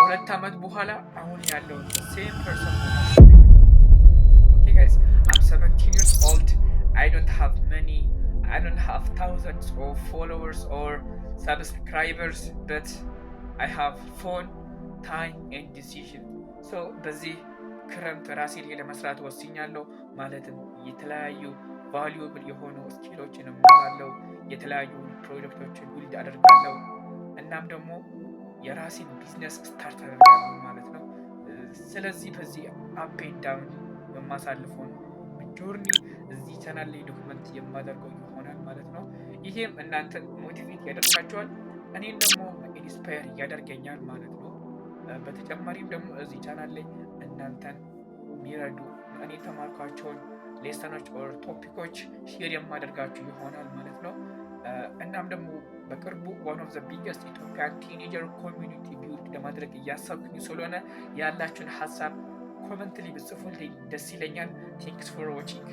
ከ2 ዓመት በኋላ አሁን ያለው same person okay guys I'm 17 years old I don't have money I don't have thousands of followers or subscribers but I have fun time and decision so በዚህ ክረምት ራሴ ላይ ለመስራት ወስኛለሁ ማለትም የተለያዩ ቫልዩብል የሆኑ ስኪሎችን እማራለሁ የተለያዩ ፕሮጀክቶችን ቢልድ አደርጋለሁ እናም ደግሞ የራሴን ቢዝነስ ስታርት አደርጋለሁ ማለት ነው። ስለዚህ በዚህ አፕ ኤንድ ዳውን የማሳልፈውን ጆርኒ እዚህ ቻናል ላይ ዶክመንት የማደርገው ይሆናል ማለት ነው። ይሄም እናንተን ሞቲቬት ያደርጋቸዋል እኔን ደግሞ ኢንስፓየር ያደርገኛል ማለት ነው። በተጨማሪም ደግሞ እዚህ ቻናል ላይ እናንተን የሚረዱ እኔ ተማርኳቸውን ሌሰኖች ኦር ቶፒኮች ሼር የማደርጋችሁ ይሆናል ማለት ነው። እናም ደግሞ በቅርቡ one of the biggest Ethiopian teenager community build ለማድረግ እያሰብኩኝ ስለሆነ ያላችሁን ሀሳብ ኮመንት ላይ ብጽፉልኝ ደስ ይለኛል። Thanks for watching